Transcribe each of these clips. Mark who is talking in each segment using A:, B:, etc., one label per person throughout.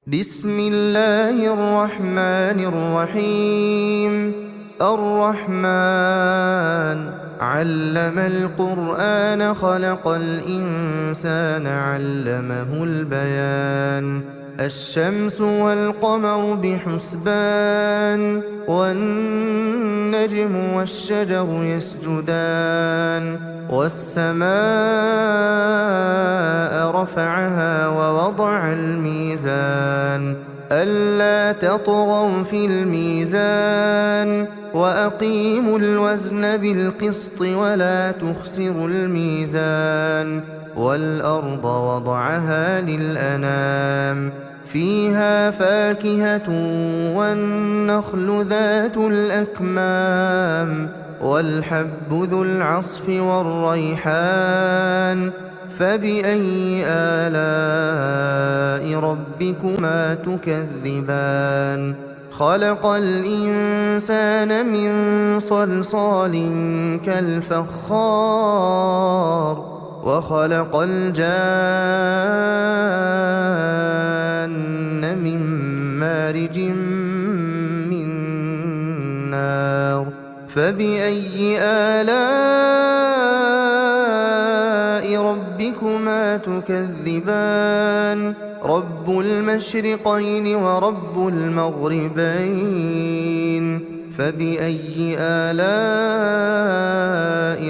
A: بسم الله الرحمن الرحيم. الرحمن علم القرآن خلق الإنسان علمه البيان. الشمس والقمر بحسبان والنجم والشجر يسجدان والسماء رفعها ووضع الميزان ألا تطغوا في الميزان وأقيموا الوزن بالقسط ولا تخسروا الميزان. والأرض وضعها للأنام فيها فاكهة والنخل ذات الأكمام والحب ذو العصف والريحان. فبأي آلاء ربكما تكذبان؟ خلق الإنسان من صلصال كالفخار وخلق الجان من مارج من نار. فبأي آلاء ربكما تكذبان؟ رب المشرقين ورب المغربين. فبأي آلاء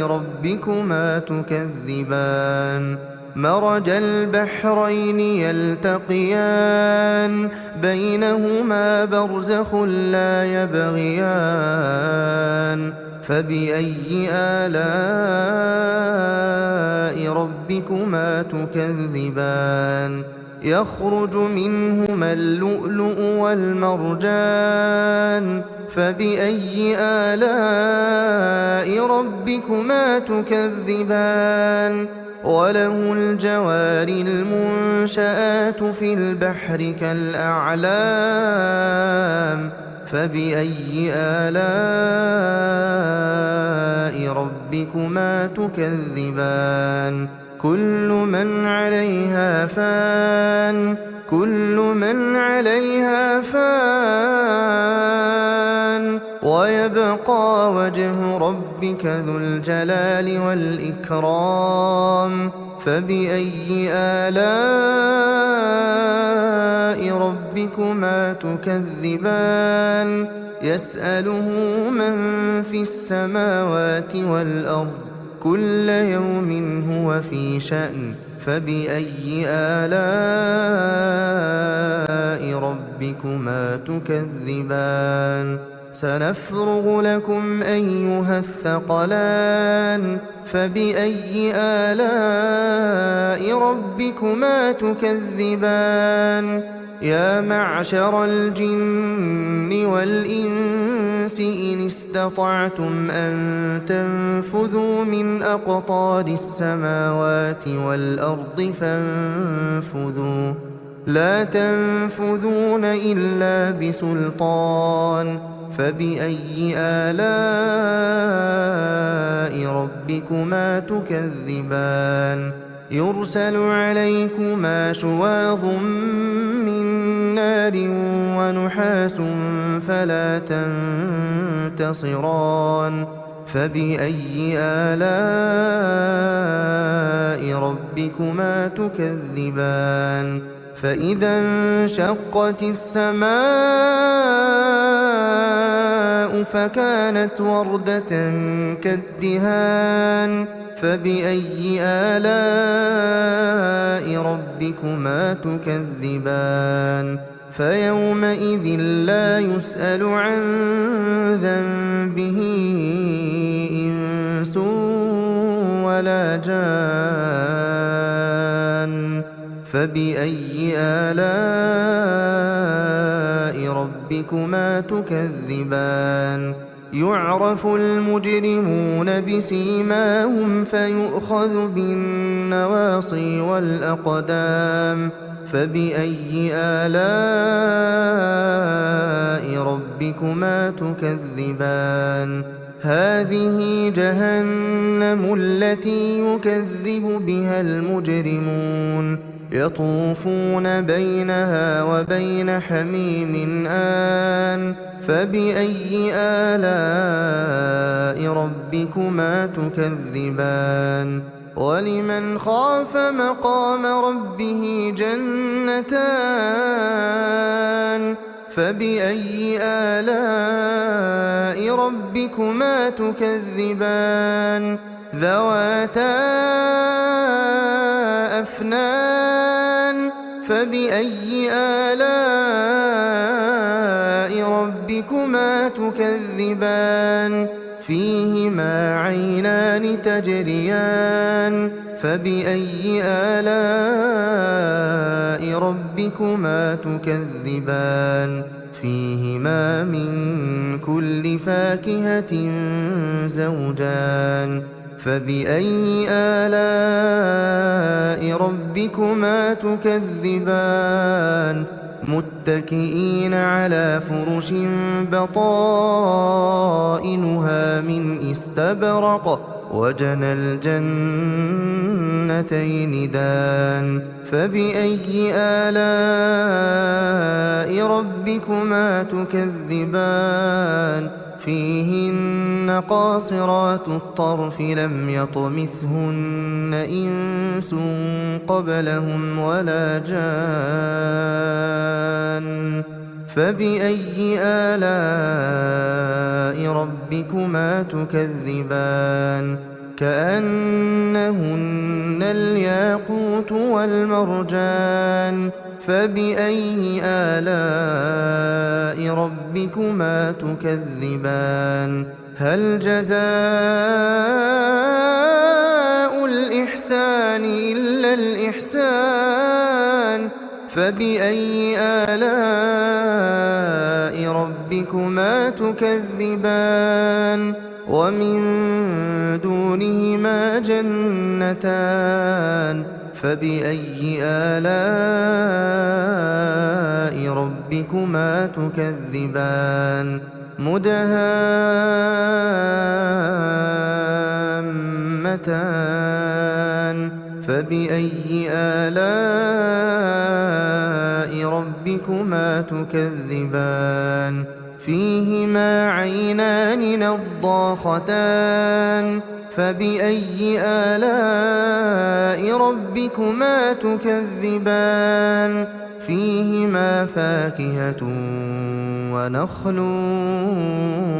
A: ربكما تكذبان؟ مرج البحرين يلتقيان بينهما برزخ لا يبغيان. فبأي آلاء ربكما تكذبان؟ يخرج منهما اللؤلؤ والمرجان. فبأي آلاء ربكما تكذبان؟ وله الجوار المنشآت في البحر كالأعلام. فبأي آلاء ربكما تكذبان؟ كل من عليها فان ويبقى وجه ربك ذو الجلال والإكرام. فبأي آلاء ربكما تكذبان؟ يسأله من في السماوات والأرض كل يوم هو في شأن. فبأي آلاء ربكما تكذبان؟ سنفرغ لكم أيها الثقلان. فبأي آلاء ربكما تكذبان؟ يا معشر الجن والإنس إن استطعتم أن تنفذوا من أقطار السماوات والأرض فانفذوا لا تنفذون إلا بسلطان. فبأي آلاء ربكما تكذبان؟ يرسل عليكما شواظ من نار ونحاس فلا تنتصران. فبأي آلاء ربكما تكذبان؟ فإذا انشقت السماء فكانت وردة كالدهان. فبأي آلاء ربكما تكذبان؟ فيومئذ لا يسأل عن ذنبه إنس ولا جان. فبأي آلاء ربكما تكذبان؟ يعرف المجرمون بسيماهم فيؤخذ بالنواصي والأقدام. فبأي آلاء ربكما تكذبان؟ هذه جهنم التي يكذب بها المجرمون يطوفون بينها وبين حميم آن فبأي آلاء ربكما تكذبان ولمن خاف مقام ربه جنتان فبأي آلاء ربكما تكذبان ذواتا أفنان فبأي آلاء ربكما تكذبان فيهما عينان تجريان فبأي آلاء ربكما تكذبان فيهما من كل فاكهة زوجان فبأي آلاء ربكما تكذبان متكئين على فرش بطائنها من استبرق وجنى الجنتين دان فبأي آلاء ربكما تكذبان فيهن قاصرات الطرف لم يطمثهن إنس قبلهم ولا جان فبأي آلاء ربكما تكذبان كأنهن الياقوت والمرجان فبأي آلاء ربكما تكذبان هل جزاء الإحسان إلا الإحسان فبأي آلاء ربكما تكذبان ومن دونهما جنتان فبأي آلاء ربكما تكذبان مدهامتان فبأي آلاء ربكما تكذبان فيهما عينان نضاختان فبأي آلاء ربكما تكذبان فيهما فاكهة ونخل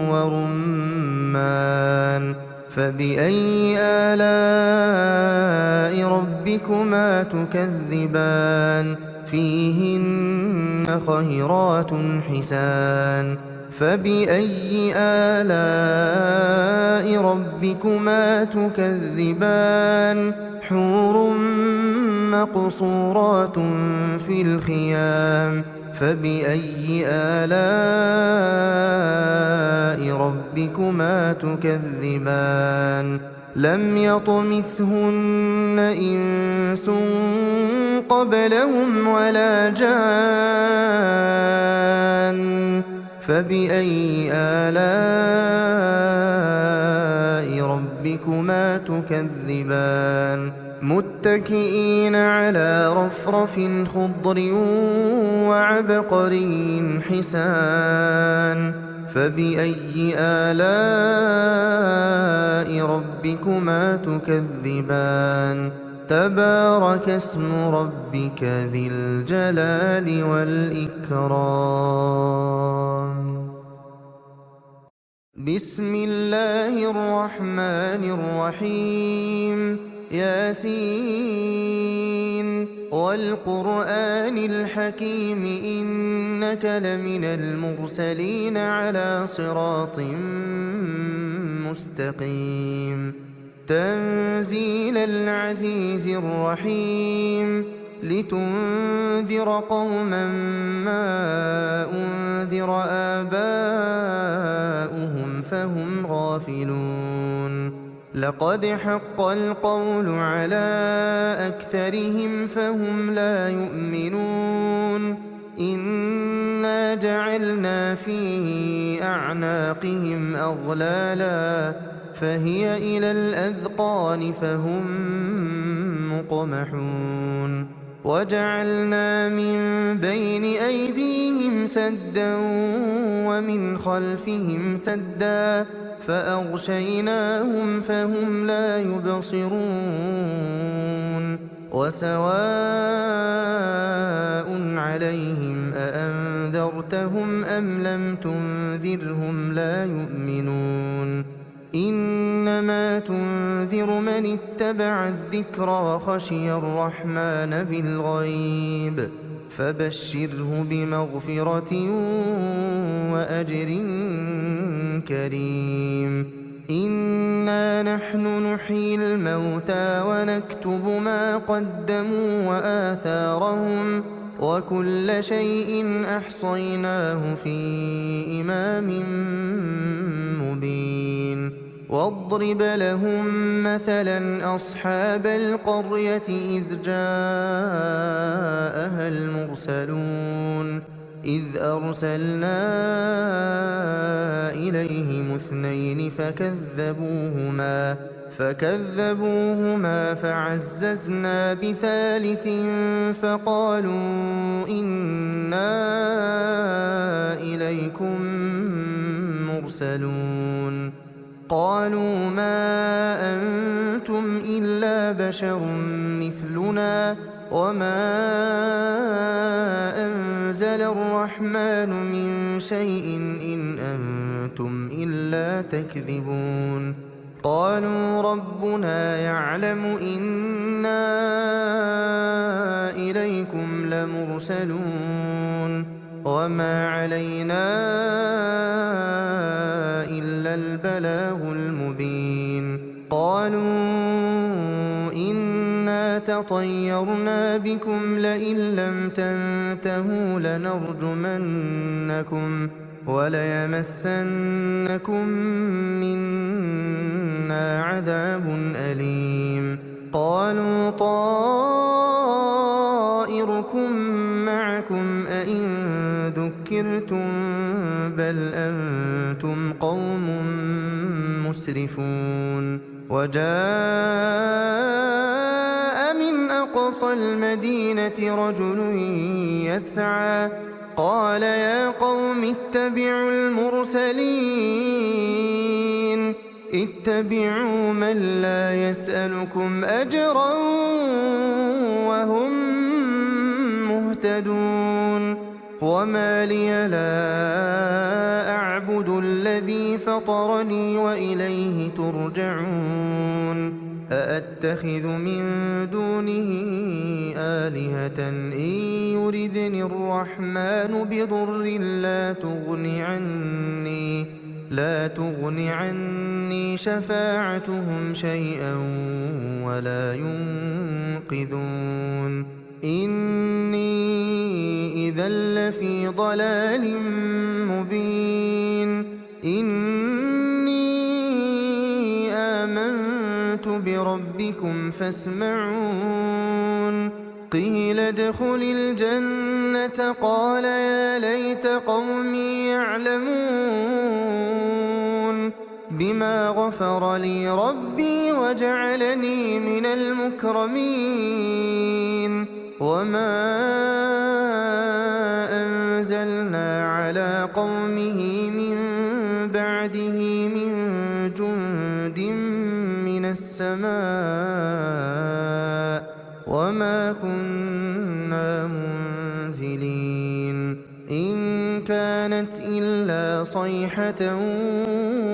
A: ورمان فبأي آلاء ربكما تكذبان فيهن خيرات حسان فبأي آلاء ربكما تكذبان حور مقصورات في الخيام فبأي آلاء ربكما تكذبان لم يطمثهن إنس قبلهم ولا جان فبأي آلاء ربكما تكذبان متكئين على رفرف خضر وعبقري حسان فبأي آلاء ربكما تكذبان تبارك اسم ربك ذي الجلال والإكرام بسم الله الرحمن الرحيم ياسين والقرآن الحكيم إنك لمن المرسلين على صراط مستقيم تنزيل العزيز الرحيم لتنذر قوما ما أنذر آباؤهم فهم غافلون لقد حق القول على أكثرهم فهم لا يؤمنون إنا جعلنا في أعناقهم أغلالا فهي إلى الأذقان فهم مقمحون وجعلنا من بين أيديهم سدا ومن خلفهم سدا فأغشيناهم فهم لا يبصرون وسواء عليهم أأنذرتهم أم لم تنذرهم لا يؤمنون إنما تنذر من اتبع الذكر وخشي الرحمن بالغيب فبشره بمغفرة وأجر كريم إنا نحن نحيي الموتى ونكتب ما قدموا وآثارهم وكل شيء أحصيناه في إمام مبين واضرب لهم مثلا أصحاب القرية إذ جاءها المرسلون إذ أرسلنا إليهم اثنين فكذبوهما فعززنا بثالث فقالوا إنا إليكم مرسلون قالوا ما أنتم إلا بشر مثلنا وما أنزل الرحمن من شيء إن أنتم إلا تكذبون قالوا ربنا يعلم إنا إليكم لمرسلون وما علينا إلا البلاغ المبين قالوا إنا تطيرنا بكم لئن لم تنتهوا لنرجمنكم وليمسنكم منا عذاب أليم قالوا طائركم معكم أئن ذكرتم بل أنتم قوم مسرفون وجاء من أقصى المدينة رجل يسعى قال يا قوم اتبعوا المرسلين اتبعوا من لا يسألكم أجرا وهم مهتدون وما لي لا أعبد الذي فطرني وإليه ترجعون أأتخذ من دونه آلهة إن يردني الرحمن بضر لا تغن عني شفاعتهم شيئا ولا ينقذون إني إذا لفي ضلال مبين إني آمنت بربكم فاسمعون قيل ادخل الجنة قال يا ليت قومي يعلمون بما غفر لي ربي وجعلني من المكرمين وما أنزلنا على قومه من بعده من جند من السماء وما كنا منزلين إن كانت إلا صيحة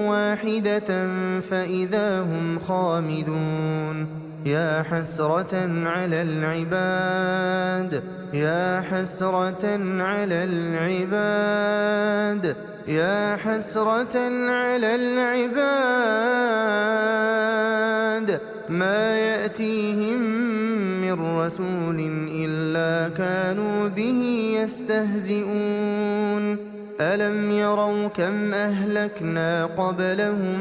A: واحدة فإذا هم خامدون يا حسرة على العباد يا حسرة على العباد يا حسرة على العباد ما يأتيهم من رسول إلا كانوا به يستهزئون ألم يروا كم أهلكنا قبلهم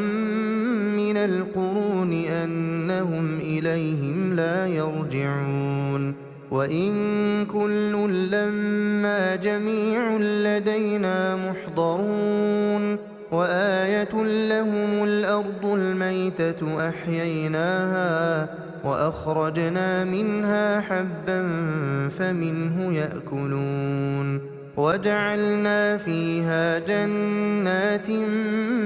A: من القرون أنهم إليهم لا يرجعون وإن كل لما جميع لدينا محضرون وآية لهم الأرض الميتة وأخرجنا منها حبا فمنه يأكلون وجعلنا فيها جنات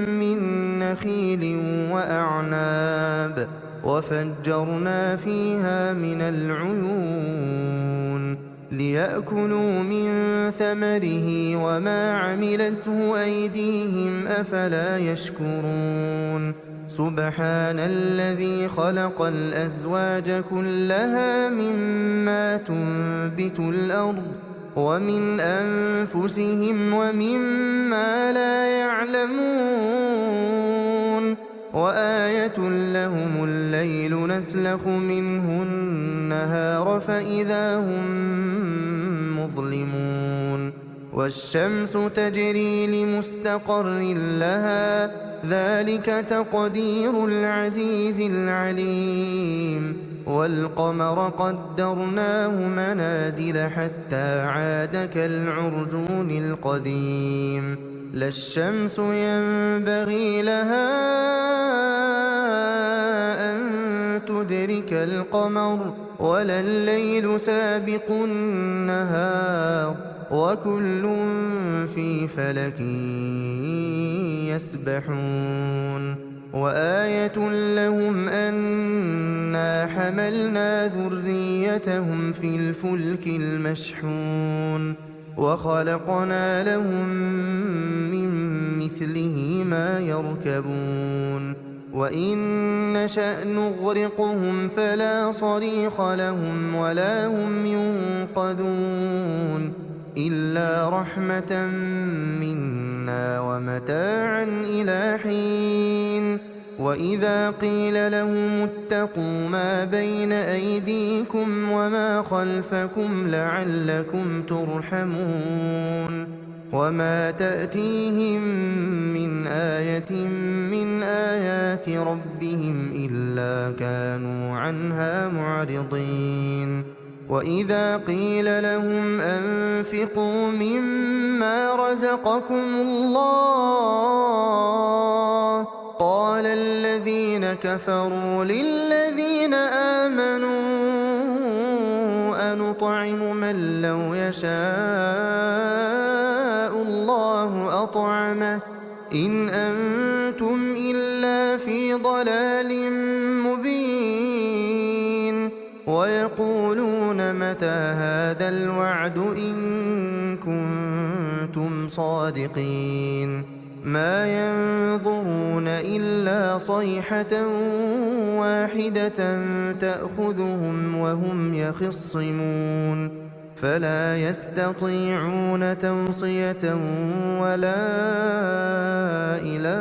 A: من نخيل وأعناب وفجرنا فيها من العيون ليأكلوا من ثمره وما عملته أيديهم أفلا يشكرون سبحان الذي خلق الأزواج كلها مما تنبت الأرض ومن أنفسهم ومما لا يعلمون وآية لهم الليل نسلخ منه النهار فإذا هم مظلمون والشمس تجري لمستقر لها ذلك تقدير العزيز العليم والقمر قدرناه منازل حتى عاد كالعرجون القديم لا الشمس ينبغي لها أن تدرك القمر ولا الليل سابق النهار وكل في فلك يسبحون وآية لهم أنا حملنا ذريتهم في الفلك المشحون وخلقنا لهم من مثله ما يركبون وإن نشأ نغرقهم فلا صريخ لهم ولا هم ينقذون إلا رحمة منا ومتاعا إلى حين وإذا قيل لهم اتقوا ما بين أيديكم وما خلفكم لعلكم ترحمون وما تأتيهم من آية من آيات ربهم إلا كانوا عنها معرضين وإذا قيل لهم أنفقوا مما رزقكم الله قال الذين كفروا للذين آمنوا أنطعم من لو يشاء الله أطعمه إن أنتم إلا في ضلال مبين ويقولون متى هذا الوعد إن كنتم صادقين ما ينظرون إلا صيحة واحدة تأخذهم وهم يخصمون فلا يستطيعون توصية ولا إلى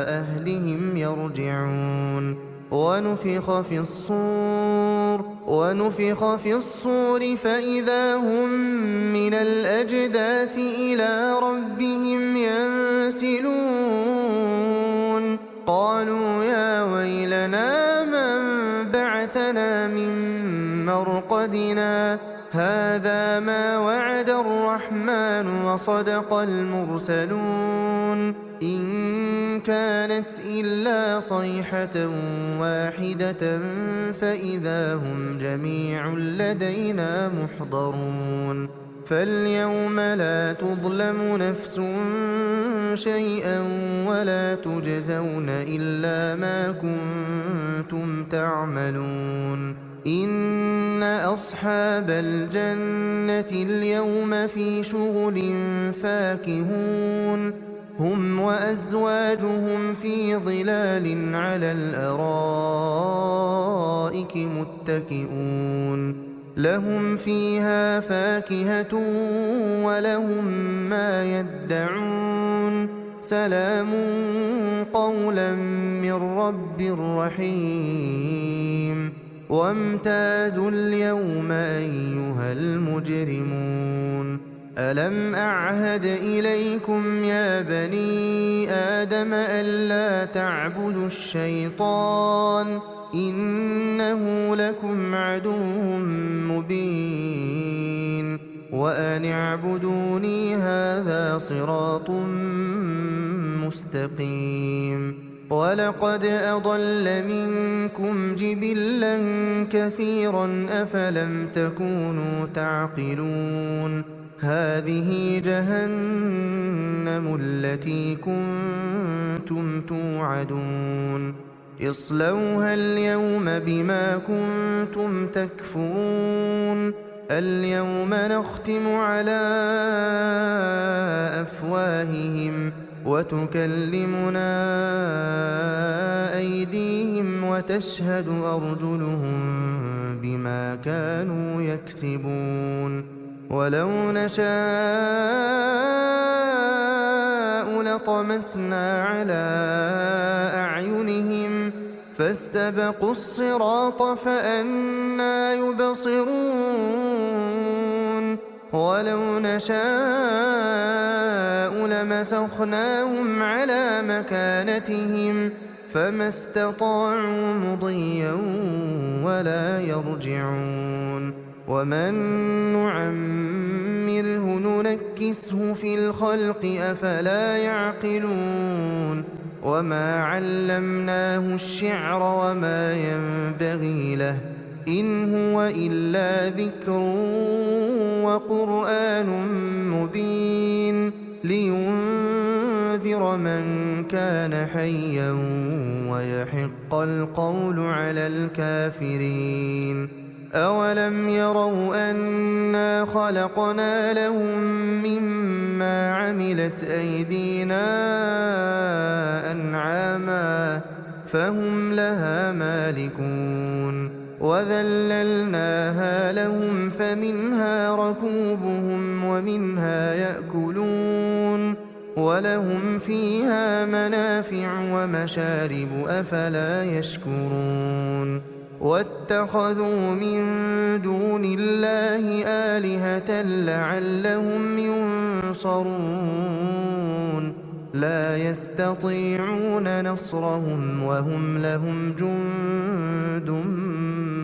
A: أهلهم يرجعون ونفخ في الصور فإذا هم من الأجداث إلى ربهم ينسلون قالوا يا ويلنا من بعثنا من مرقدنا هذا ما وعد الرحمن وصدق المرسلون إن كانت إلا صيحة واحدة فإذا هم جميع لدينا محضرون فاليوم لا تظلم نفس شيئا ولا تجزون إلا ما كنتم تعملون إن أصحاب الجنة اليوم في شغل فاكهون هم وأزواجهم في ظلال على الأرائك متكئون لهم فيها فاكهة ولهم ما يدعون سلام قولا من رب رحيم وامتازوا اليوم أيها المجرمون ألم أعهد إليكم يا بني آدم ألا تعبدوا الشيطان إنه لكم عدو مبين وأن اعبدوني هذا صراط مستقيم ولقد أضل منكم جبلا كثيرا أفلم تكونوا تعقلون هذه جهنم التي كنتم توعدون اصلوها اليوم بما كنتم تكفرون اليوم نختم على أفواههم وتكلمنا أيديهم وتشهد أرجلهم بما كانوا يكسبون ولو نشاء لطمسنا على أعينهم فاستبقوا الصراط فأنى يبصرون ولو نشاء لمسخناهم على مكانتهم فما استطاعوا مضيا ولا يرجعون ومن نعمره ننكسه في الخلق أفلا يعقلون وما علمناه الشعر وما ينبغي له إن هو إلا ذكر وقرآن مبين لينذر من كان حيا ويحق القول على الكافرين أولم يروا أنا خلقنا لهم مما عملت أيدينا أنعاما فهم لها مالكون وذللناها لهم فمنها ركوبهم ومنها يأكلون ولهم فيها منافع ومشارب أفلا يشكرون واتخذوا من دون الله آلهة لعلهم ينصرون لا يستطيعون نصرهم وهم لهم جند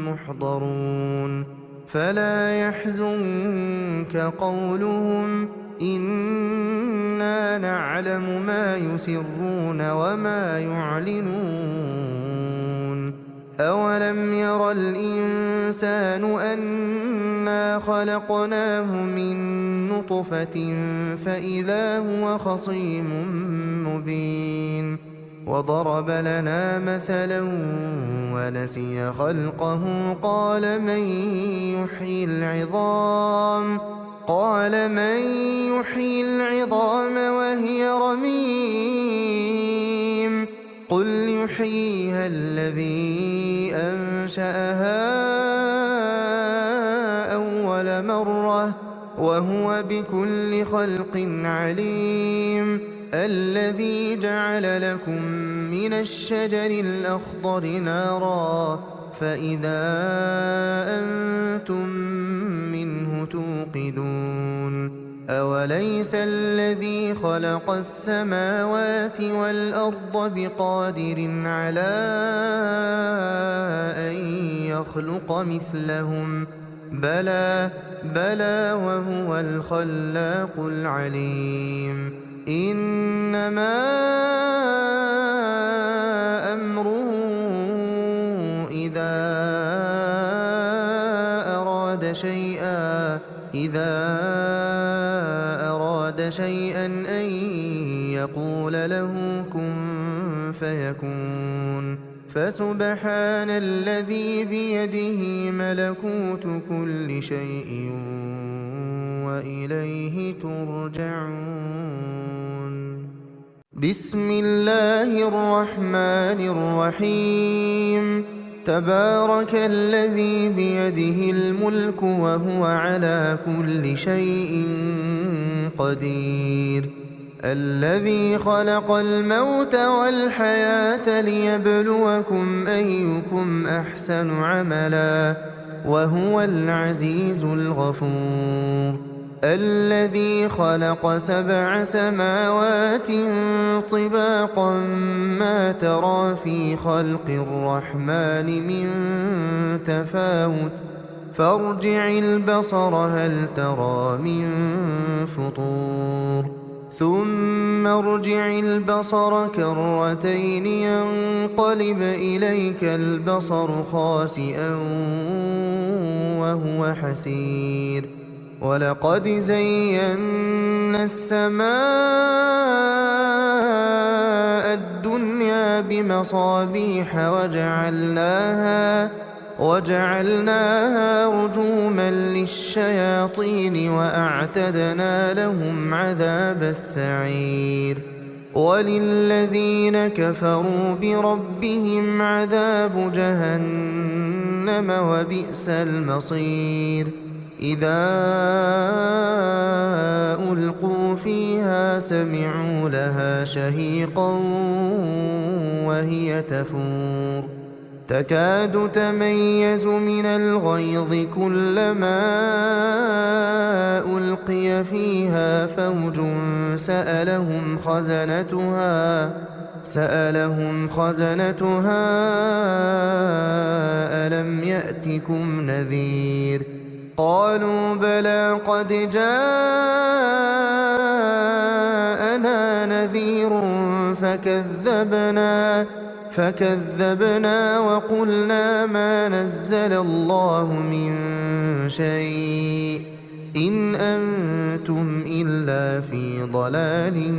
A: محضرون فلا يحزنك قولهم إنا نعلم ما يسرون وما يعلنون أولم ير الإنسان أنا خلقناه من نطفة فإذا هو خصيم مبين وضرب لنا مثلا ونسي خلقه قال من يحيي العظام وهي رميم قل يحييها الذي أنشأها أول مرة وهو بكل خلق عليم الذي جعل لكم من الشجر الأخضر نارا فإذا أنتم منه توقدون أوليس الذي خلق السماوات والأرض بقادر على أن يخلق مثلهم بلى وهو الخلاق العليم إنما أمره إذا أراد شيئا أن يقول له كن فيكون فسبحان الذي بيده ملكوت كل شيء وإليه ترجعون بسم الله الرحمن الرحيم تبارك الذي بيده الملك وهو على كل شيء قدير الذي خلق الموت والحياة ليبلوكم أيكم أحسن عملا وهو العزيز الغفور الذي خلق 7 سماوات طباقا ما ترى في خلق الرحمن من تفاوت فارجع البصر هل ترى من فطور ثم ثم ارجع البصر كرتين ينقلب إليك البصر خاسئا وهو حسير ولقد زينا السماء الدنيا بمصابيح وجعلناها رجوما للشياطين وأعتدنا لهم عذاب السعير وللذين كفروا بربهم عذاب جهنم وبئس المصير إذا ألقوا فيها سمعوا لها شهيقا وهي تفور تكاد تميز من الغيظ كلما ألقي فيها فوج سألهم خزنتها ألم يأتكم نذير قالوا بلى قد جاءنا نذير فكذبنا وقلنا ما نزل الله من شيء إن أنتم إلا في ضلال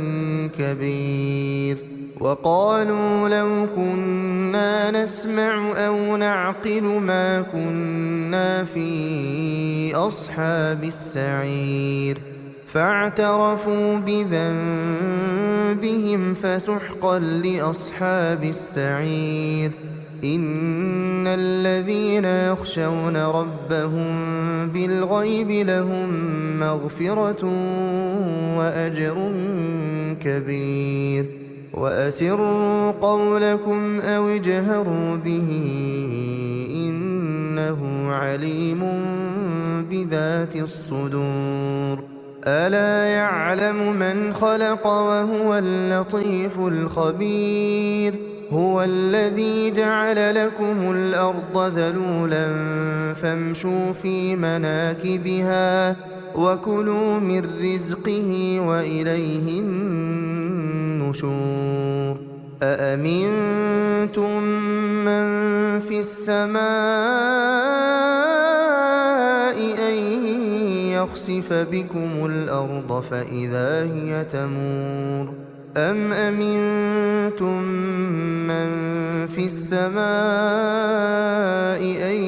A: كبير وقالوا لو كنا نسمع أو نعقل ما كنا في أصحاب السعير فاعترفوا بذنبهم فسحقا لأصحاب السعير إن الذين يخشون ربهم بالغيب لهم مغفرة وأجر كبير وأسروا قولكم أو اجهروا به إنه عليم بذات الصدور ألا يعلم من خلق وهو اللطيف الخبير هو الذي جعل لكم الأرض ذلولا فامشوا في مناكبها وكلوا من رزقه وإليه النشور أأمنتم من في السماء أن يخسف بكم الأرض فإذا هي تمور أم أمنتم من في السماء أن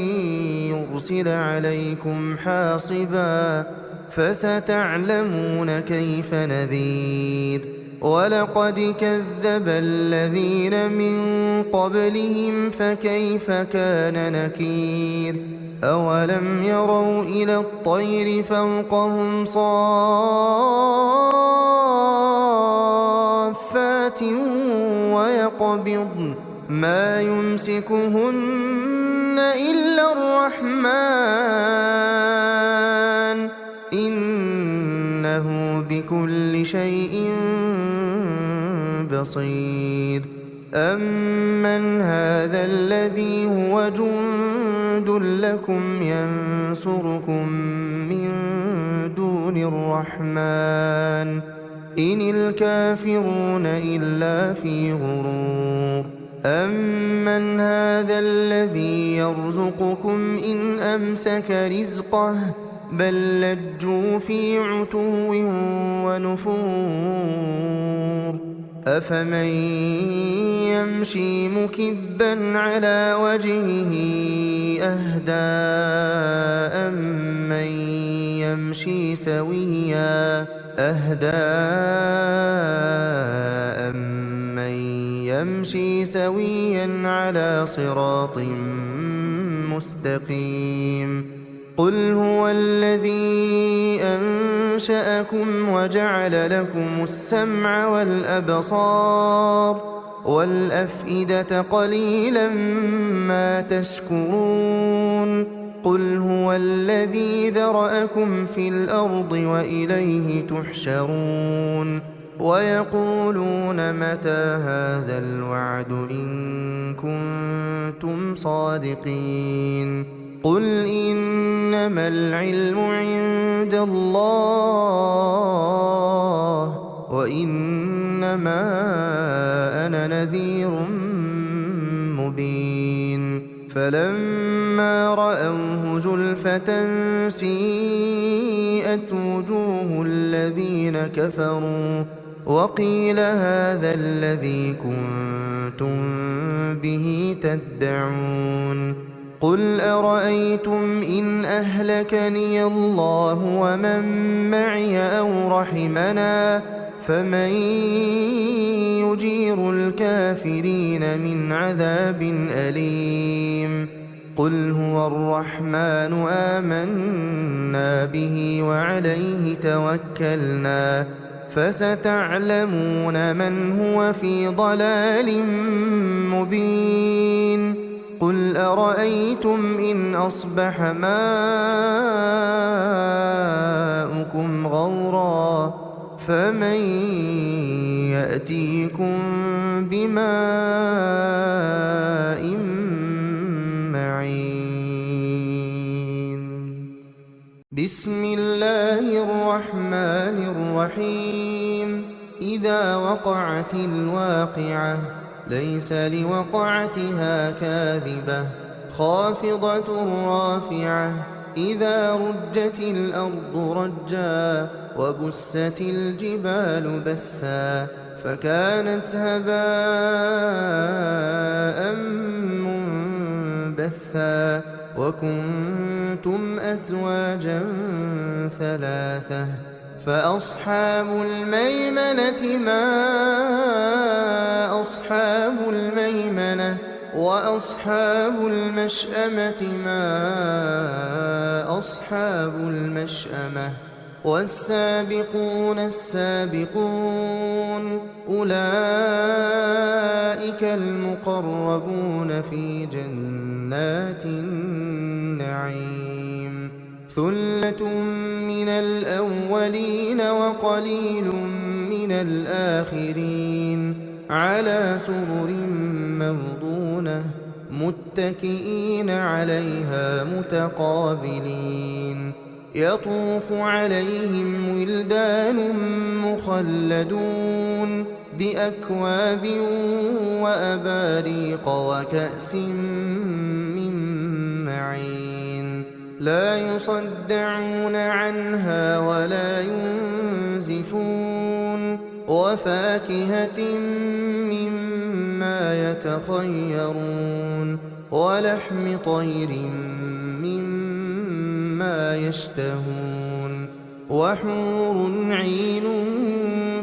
A: يرسل عليكم حاصبا فستعلمون كيف نذير ولقد كذب الذين من قبلهم فكيف كان نكير أولم يروا إلى الطير فوقهم صافات ويقبضن ما يمسكهن إلا الرحمن إنه بكل شيء بصير أمن هذا الذي هو جند لكم ينصركم من دون الرحمن إن الكافرون إلا في غرور أمن هذا الذي يرزقكم إن أمسك رزقه بل لجوا في عتو ونفور أفمن يمشي مكبا على وجهه أهدى أمن يمشي سويا على صراط مستقيم قل هو الذي أنشأكم وجعل لكم السمع والأبصار والأفئدة قليلا ما تشكرون قل هو الذي ذرأكم في الأرض وإليه تحشرون ويقولون متى هذا الوعد إن كنتم صادقين قل إنما العلم عند الله وإن إنما أنا نذير مبين فلما رأوه زلفة سيئت وجوه الذين كفروا وقيل هذا الذي كنتم به تدعون قل أرأيتم إن أهلكني الله ومن معي أو رحمنا فمن يجير الكافرين من عذاب أليم قل هو الرحمن آمنا به وعليه توكلنا فستعلمون من هو في ضلال مبين قل أرأيتم إن أصبح ماؤكم غورا فمن يأتيكم بماء معين بسم الله الرحمن الرحيم إذا وقعت الواقعة ليس لوقعتها كاذبة خافضة رافعة إذا رجت الأرض رجا وبست الجبال بسا فكانت هباء منبثا وكنتم أزواجا ثلاثة فأصحاب الميمنة ما أصحاب الميمنة وأصحاب المشأمة ما أصحاب المشأمة والسابقون السابقون أولئك المقربون في جنات النعيم ثلة من الأولين وقليل من الآخرين على سرر موضونة متكئين عليها متقابلين يطوف عليهم ولدان مخلدون بأكواب وأباريق وكأس من معين لا يصدعون عنها ولا ينزفون وفاكهة مما يتخيرون ولحم طير مما يشتهون وحور عين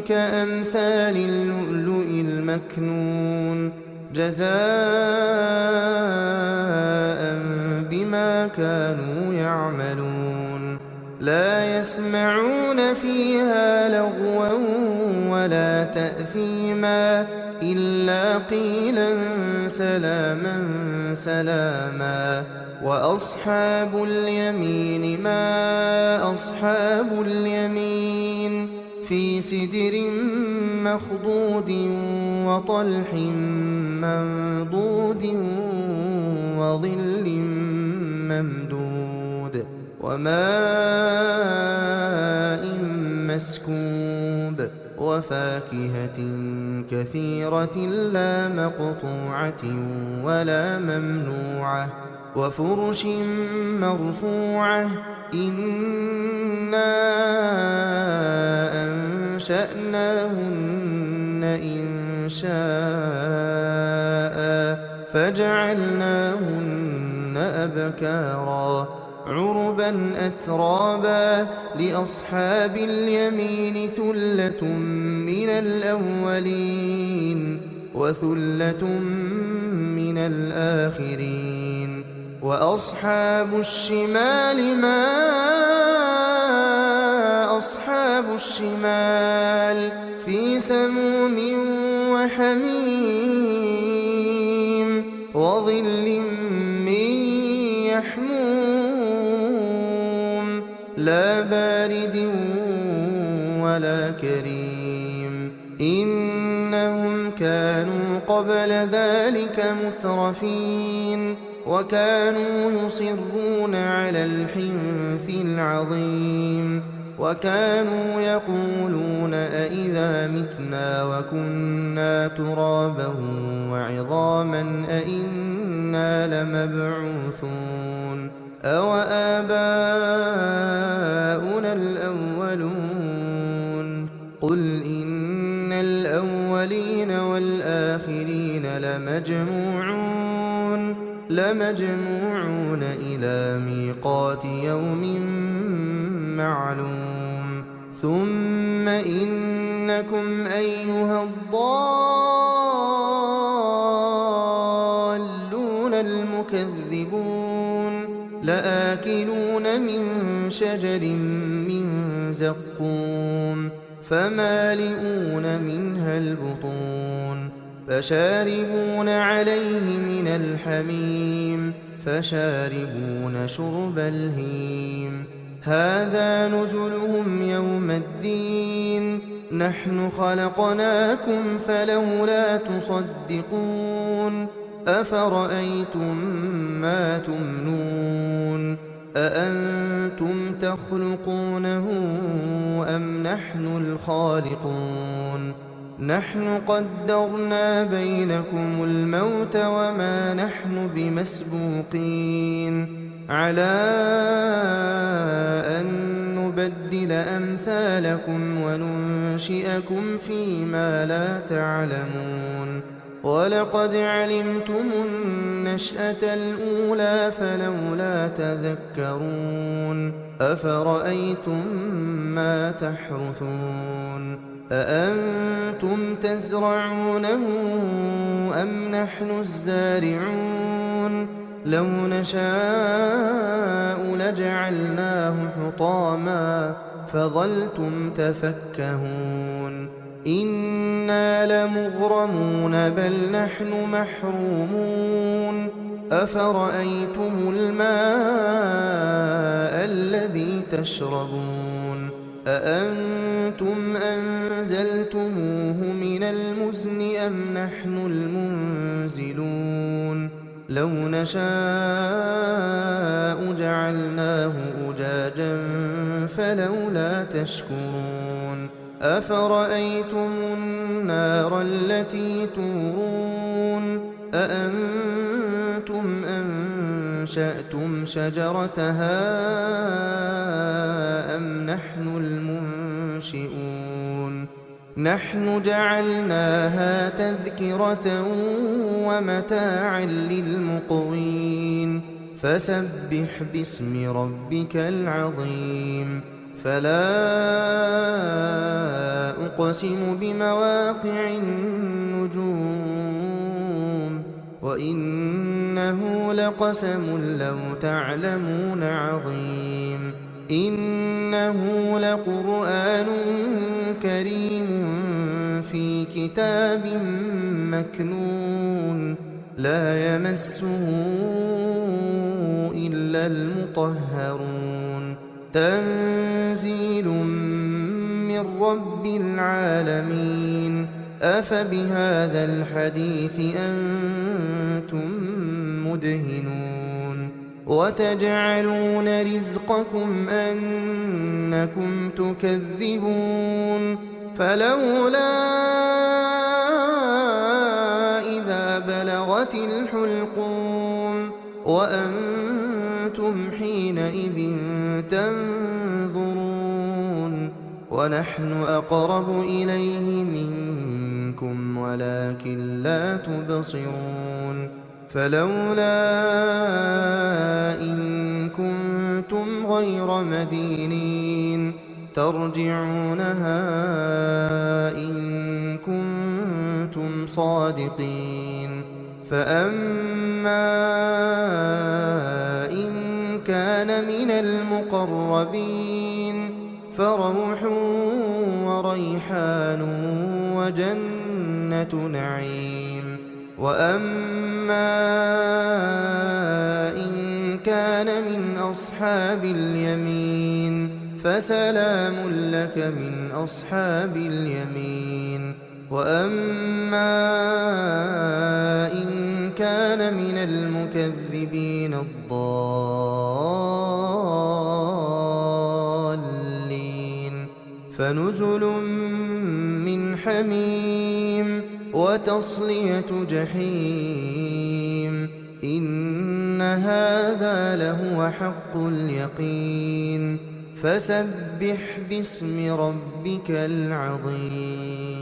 A: كأمثال اللؤلؤ المكنون جزاء بما كانوا يعملون لا يسمعون فيها لغوا ولا تأثيما إلا قيلا سلاما سلاما وأصحاب اليمين ما أصحاب اليمين في سدر مخضود وطلح منضود وظل ممدود وماء مسكوب وفاكهة كثيرة لا مقطوعة ولا ممنوعة وفرش مرفوعة إنا أنشأناهن إنشاء فجعلناهن أبكارا عربا أترابا لأصحاب اليمين ثلة من الأولين وثلة من الآخرين وأصحاب الشمال ما أصحاب الشمال في سموم وحميم وظل من يحموم لا بارد ولا كريم إنهم كانوا قبل ذلك مترفين وكانوا يصرون على الحنث العظيم وكانوا يقولون أإذا متنا وكنا ترابا وعظاما أإنا لمبعوثون أوآباؤنا الأولون قل إن الأولين والآخرين لمجموعون إلى ميقات يوم معلوم ثم إنكم أيها الضالون المكذبون لآكلون من شجر من زقوم فمالئون منها البطون فشاربون عليه من الحميم فشاربون شرب الهيم هذا نزلهم يوم الدين نحن خلقناكم فلولا تصدقون أفرأيتم ما تمنون أأنتم تخلقونه أم نحن الخالقون نحن قدرنا بينكم الموت وما نحن بمسبوقين على أن نبدل أمثالكم وننشئكم فيما لا تعلمون ولقد علمتم النشأة الأولى فلولا تذكرون أفرأيتم ما تحرثون أأنتم تزرعونه أم نحن الزارعون لو نشاء لجعلناه حطاما فظلتم تفكهون إنا لمغرمون بل نحن محرومون أفرأيتم الماء الذي تشربون أأنتم أنزلتموه من المزن أم نحن المنزلون لو نشاء جعلناه أجاجا فلولا تشكرون أفرأيتم النار التي تورون أأنتم أنشأتم شجرتها أم نحن المنشئون نحن جعلناها تذكرة ومتاعا للمقوين فسبح باسم ربك العظيم فلا أقسم بمواقع النجوم وإنه لقسم لو تعلمون عظيم إنه لقرآن كريم في كتاب مكنون لا يمسه إلا المطهرون تنزيل من رب العالمين أفبهذا الحديث أنتم مدهنون وتجعلون رزقكم أنكم تكذبون فلولا إذا بلغت الحلقوم وأنتم حينئذ تنظرون ونحن أقرب إليه منكم ولكن لا تبصرون فلولا إن كنتم غير مدينين ترجعونها إن كنتم صادقين فأما إن كان من المقربين فروح وريحان وجنة نعيم وأما إن كان من أصحاب اليمين فسلام لك من أصحاب اليمين وأما إن كان من المكذبين الضالين فنزل من حميم وتصلية جحيم إن هذا لهو حق اليقين فسبح باسم ربك العظيم